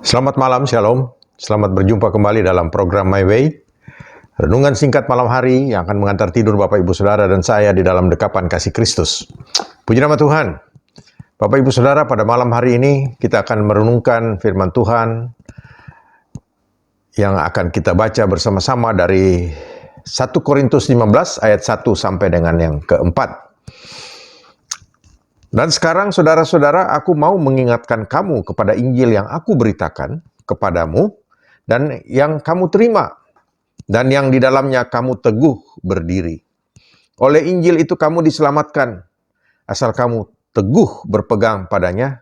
Selamat malam, Shalom. Selamat berjumpa kembali dalam program My Way. Renungan singkat malam hari yang akan mengantar tidur Bapak Ibu Saudara dan saya di dalam dekapan kasih Kristus. Puji nama Tuhan. Bapak Ibu Saudara, pada malam hari ini kita akan merenungkan firman Tuhan yang akan kita baca bersama-sama dari 1 Korintus 15 ayat 1 sampai dengan yang keempat. Dan sekarang saudara-saudara, aku mau mengingatkan kamu kepada Injil yang aku beritakan kepadamu dan yang kamu terima dan yang di dalamnya kamu teguh berdiri. Oleh Injil itu kamu diselamatkan, asal kamu teguh berpegang padanya,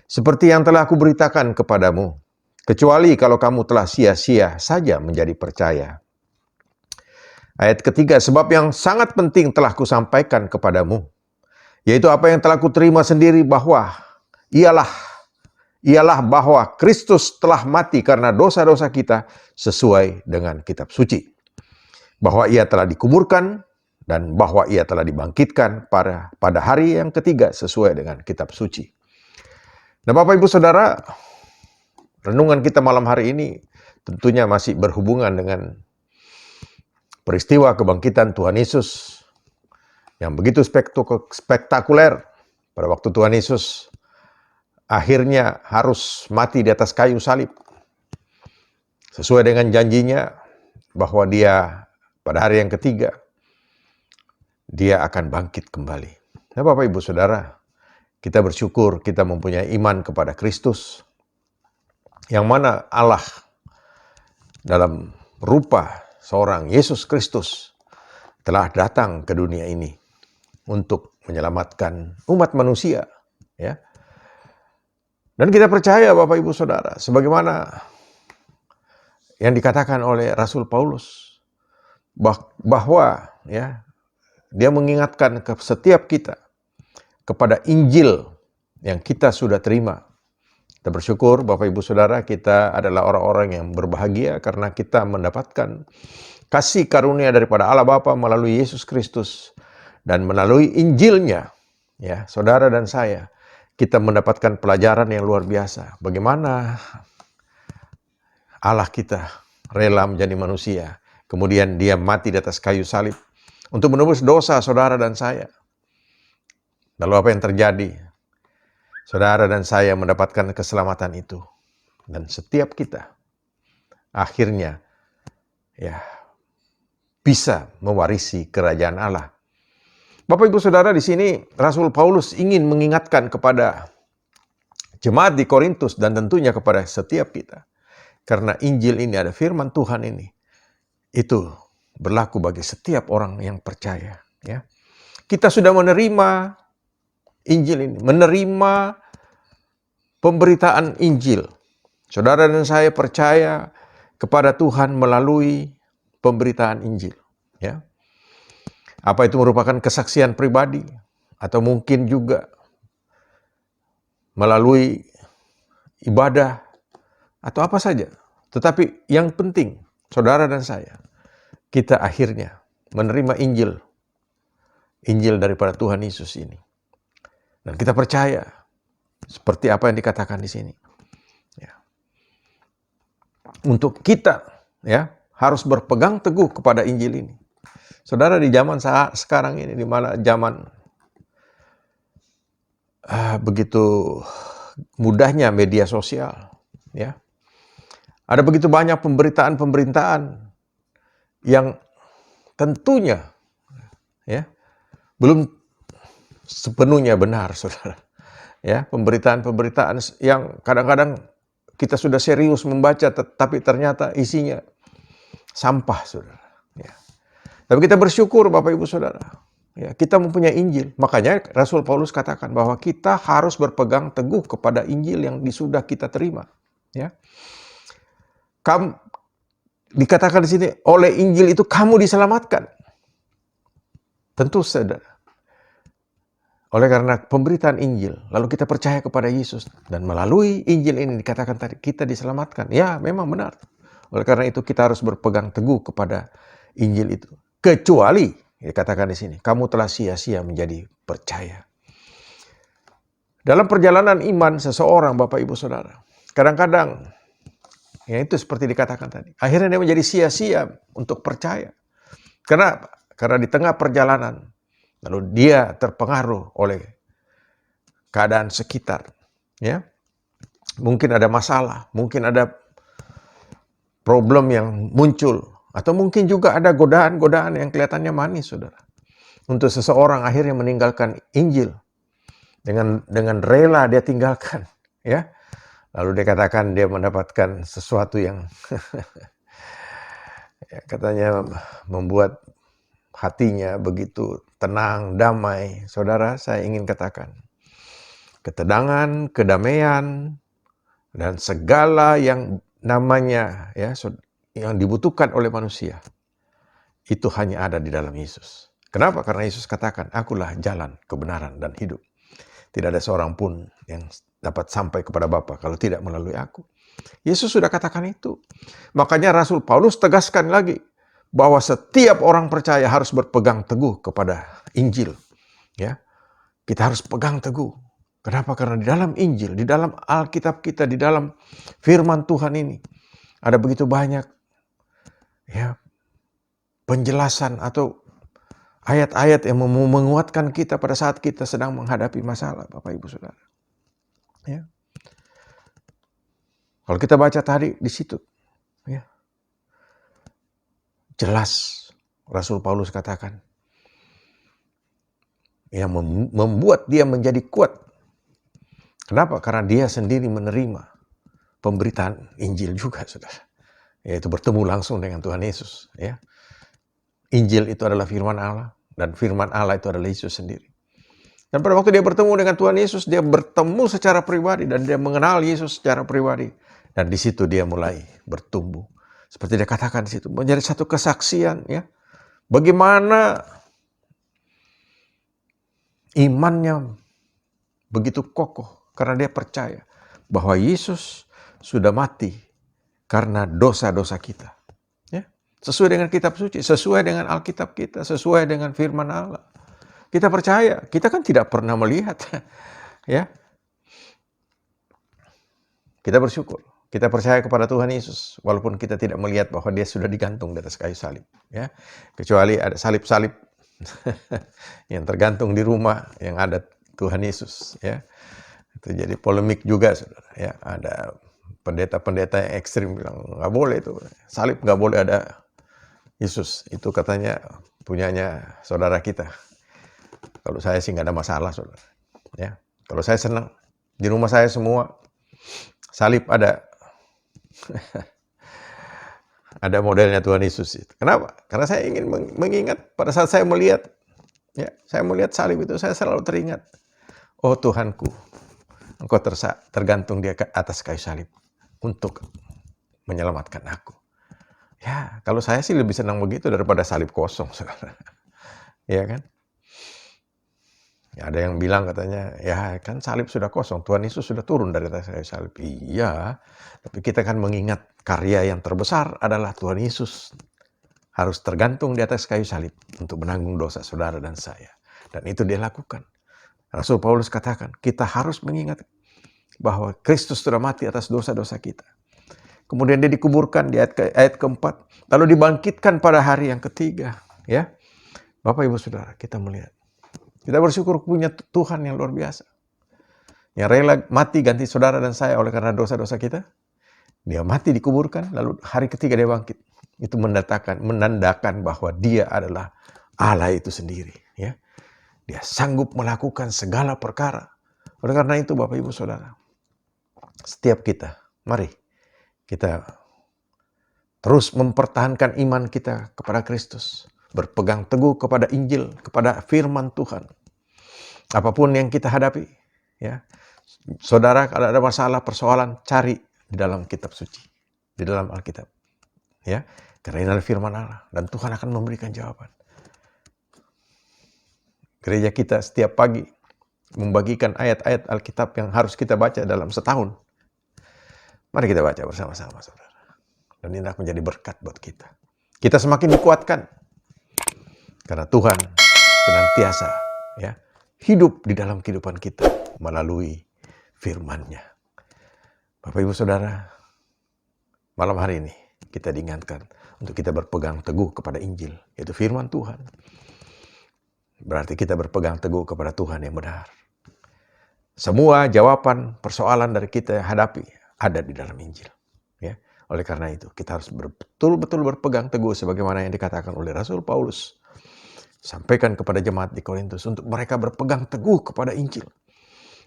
seperti yang telah aku beritakan kepadamu, kecuali kalau kamu telah sia-sia saja menjadi percaya. Ayat ketiga, sebab yang sangat penting telah kusampaikan kepadamu, yaitu apa yang telah kuterima sendiri, bahwa ialah bahwa Kristus telah mati karena dosa-dosa kita sesuai dengan kitab suci. Bahwa ia telah dikuburkan dan bahwa ia telah dibangkitkan pada hari yang ketiga sesuai dengan kitab suci. Nah, Bapak Ibu Saudara, renungan kita malam hari ini tentunya masih berhubungan dengan peristiwa kebangkitan Tuhan Yesus yang begitu spektakuler pada waktu Tuhan Yesus akhirnya harus mati di atas kayu salib. Sesuai dengan janjinya bahwa dia pada hari yang ketiga, dia akan bangkit kembali. Nah, Bapak Ibu Saudara, kita bersyukur kita mempunyai iman kepada Kristus, yang mana Allah dalam rupa seorang Yesus Kristus telah datang ke dunia ini untuk menyelamatkan umat manusia, ya. Dan kita percaya Bapak Ibu Saudara, sebagaimana yang dikatakan oleh Rasul Paulus, bahwa ya, dia mengingatkan ke setiap kita kepada Injil yang kita sudah terima. Kita bersyukur Bapak Ibu Saudara, kita adalah orang-orang yang berbahagia karena kita mendapatkan kasih karunia daripada Allah Bapa melalui Yesus Kristus. Dan melalui Injilnya, ya, saudara dan saya, kita mendapatkan pelajaran yang luar biasa. Bagaimana Allah kita rela menjadi manusia. Kemudian dia mati di atas kayu salib untuk menebus dosa saudara dan saya. Lalu apa yang terjadi? Saudara dan saya mendapatkan keselamatan itu. Dan setiap kita akhirnya ya bisa mewarisi kerajaan Allah. Bapak Ibu Saudara, di sini Rasul Paulus ingin mengingatkan kepada jemaat di Korintus dan tentunya kepada setiap kita. Karena Injil ini, ada firman Tuhan ini, itu berlaku bagi setiap orang yang percaya. Ya. Kita sudah menerima Injil ini, menerima pemberitaan Injil. Saudara dan saya percaya kepada Tuhan melalui pemberitaan Injil. Ya. Apa itu merupakan kesaksian pribadi atau mungkin juga melalui ibadah atau apa saja. Tetapi yang penting, saudara dan saya, kita akhirnya menerima Injil. Injil daripada Tuhan Yesus ini. Dan kita percaya seperti apa yang dikatakan di sini. Ya. Untuk kita ya harus berpegang teguh kepada Injil ini. Saudara, di zaman saat sekarang ini, di mana zaman begitu mudahnya media sosial, ya, ada begitu banyak pemberitaan-pemberitaan yang tentunya ya belum sepenuhnya benar, saudara. Ya, pemberitaan-pemberitaan yang kadang-kadang kita sudah serius membaca, tetapi ternyata isinya sampah, saudara. Ya. Tapi kita bersyukur Bapak Ibu Saudara, ya, kita mempunyai Injil. Makanya Rasul Paulus katakan bahwa kita harus berpegang teguh kepada Injil yang sudah kita terima. Ya. Dikatakan di sini, oleh Injil itu kamu diselamatkan. Tentu saudara. Oleh karena pemberitaan Injil, lalu kita percaya kepada Yesus. Dan melalui Injil ini dikatakan tadi, kita diselamatkan. Ya, memang benar. Oleh karena itu kita harus berpegang teguh kepada Injil itu. Kecuali, dikatakan di sini, kamu telah sia-sia menjadi percaya. Dalam perjalanan iman seseorang, Bapak Ibu Saudara, kadang-kadang Ya itu seperti dikatakan tadi. Akhirnya dia menjadi sia-sia untuk percaya. Kenapa? Karena di tengah perjalanan, lalu dia terpengaruh oleh keadaan sekitar. Ya, mungkin ada masalah, mungkin ada problem yang muncul, atau mungkin juga ada godaan-godaan yang kelihatannya manis, saudara. Untuk seseorang akhirnya meninggalkan Injil dengan rela dia tinggalkan, ya. Lalu dia katakan dia mendapatkan sesuatu yang ya, katanya membuat hatinya begitu tenang, damai. Saudara, saya ingin katakan, ketenangan, kedamaian, dan segala yang namanya ya yang dibutuhkan oleh manusia itu hanya ada di dalam Yesus. Kenapa? Karena Yesus katakan, akulah jalan, kebenaran, dan hidup. Tidak ada seorang pun yang dapat sampai kepada Bapa kalau tidak melalui aku. Yesus sudah katakan itu. Makanya Rasul Paulus tegaskan lagi bahwa setiap orang percaya harus berpegang teguh kepada Injil. Ya, kita harus pegang teguh. Kenapa? Karena di dalam Injil, di dalam Alkitab kita, di dalam firman Tuhan ini ada begitu banyak ya penjelasan atau ayat-ayat yang menguatkan kita pada saat kita sedang menghadapi masalah, Bapak Ibu Saudara. Ya. Kalau kita baca tadi di situ, ya, jelas Rasul Paulus katakan yang membuat dia menjadi kuat. Kenapa? Karena dia sendiri menerima pemberitaan Injil juga, saudara. Yaitu bertemu langsung dengan Tuhan Yesus. Ya. Injil itu adalah firman Allah, dan firman Allah itu adalah Yesus sendiri. Dan pada waktu dia bertemu dengan Tuhan Yesus, dia bertemu secara pribadi dan dia mengenal Yesus secara pribadi. Dan di situ dia mulai bertumbuh. Seperti dia katakan di situ, menjadi satu kesaksian, ya. Bagaimana imannya begitu kokoh karena dia percaya bahwa Yesus sudah mati karena dosa-dosa kita. Ya. Sesuai dengan kitab suci, sesuai dengan Alkitab kita, sesuai dengan firman Allah. Kita percaya, kita kan tidak pernah melihat. Ya. Kita bersyukur, kita percaya kepada Tuhan Yesus walaupun kita tidak melihat bahwa dia sudah digantung di atas kayu salib, ya. Kecuali ada salib-salib yang tergantung di rumah yang ada Tuhan Yesus, ya. Itu jadi polemik juga, saudara, ya. Ada pendeta-pendeta yang ekstrim bilang nggak boleh itu, salib nggak boleh ada Yesus. Itu katanya punyanya saudara kita. Kalau saya sih nggak ada masalah, saudara. Ya, kalau saya senang di rumah saya semua salib ada. Ada modelnya Tuhan Yesus itu. Kenapa? Karena saya ingin mengingat pada saat saya melihat, ya, saya melihat salib itu, saya selalu teringat, oh Tuhanku, Engkau tergantung di atas kayu salib untuk menyelamatkan aku. Ya, kalau saya sih lebih senang begitu daripada salib kosong, saudara. Ya kan? Ya, ada yang bilang katanya, ya kan salib sudah kosong, Tuhan Yesus sudah turun dari atas kayu salib. Iya, tapi kita kan mengingat karya yang terbesar adalah Tuhan Yesus harus tergantung di atas kayu salib untuk menanggung dosa saudara dan saya. Dan itu dia lakukan. Rasul Paulus katakan, kita harus mengingat bahwa Kristus sudah mati atas dosa-dosa kita. Kemudian dia dikuburkan di ayat keempat, lalu dibangkitkan pada hari yang ketiga. Ya, Bapak Ibu Saudara, kita melihat. Kita bersyukur punya Tuhan yang luar biasa. Yang rela mati ganti saudara dan saya oleh karena dosa-dosa kita. Dia mati dikuburkan, lalu hari ketiga dia bangkit. Itu menandakan bahwa dia adalah Allah itu sendiri. Ya. Dia sanggup melakukan segala perkara. Oleh karena itu Bapak Ibu Saudara, setiap kita, mari kita terus mempertahankan iman kita kepada Kristus. Berpegang teguh kepada Injil, kepada firman Tuhan. Apapun yang kita hadapi, ya, saudara, kalau ada masalah, persoalan, cari di dalam kitab suci, di dalam Alkitab, ya, karena ini adalah firman Allah dan Tuhan akan memberikan jawaban. Gereja kita setiap pagi membagikan ayat-ayat Alkitab yang harus kita baca dalam setahun. Mari kita baca bersama-sama, saudara, dan ini akan menjadi berkat buat kita. Kita semakin dikuatkan karena Tuhan senantiasa, ya, hidup di dalam kehidupan kita melalui firman-Nya. Bapak Ibu Saudara, malam hari ini kita diingatkan untuk kita berpegang teguh kepada Injil, yaitu firman Tuhan. Berarti kita berpegang teguh kepada Tuhan yang benar. Semua jawaban persoalan dari kita hadapi ada di dalam Injil. Ya. Oleh karena itu, kita harus betul-betul berpegang teguh sebagaimana yang dikatakan oleh Rasul Paulus. Sampaikan kepada jemaat di Korintus untuk mereka berpegang teguh kepada Injil.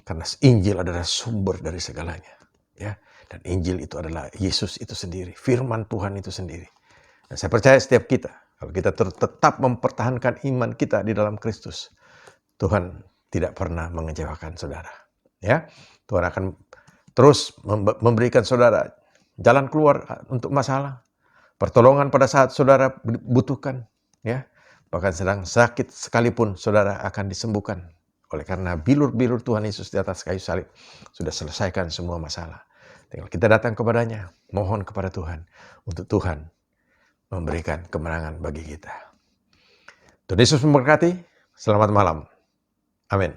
Karena Injil adalah sumber dari segalanya. Ya. Dan Injil itu adalah Yesus itu sendiri, firman Tuhan itu sendiri. Dan saya percaya setiap kita, kalau kita tetap mempertahankan iman kita di dalam Kristus, Tuhan tidak pernah mengecewakan saudara. Ya, Tuhan akan terus memberikan saudara jalan keluar untuk masalah, pertolongan pada saat saudara butuhkan. Ya, bahkan sedang sakit sekalipun saudara akan disembuhkan. Oleh karena bilur-bilur Tuhan Yesus di atas kayu salib sudah selesaikan semua masalah. Tinggal kita datang kepadanya, mohon kepada Tuhan untuk Tuhan memberikan kemenangan bagi kita. Tuhan Yesus memberkati. Selamat malam. Amin.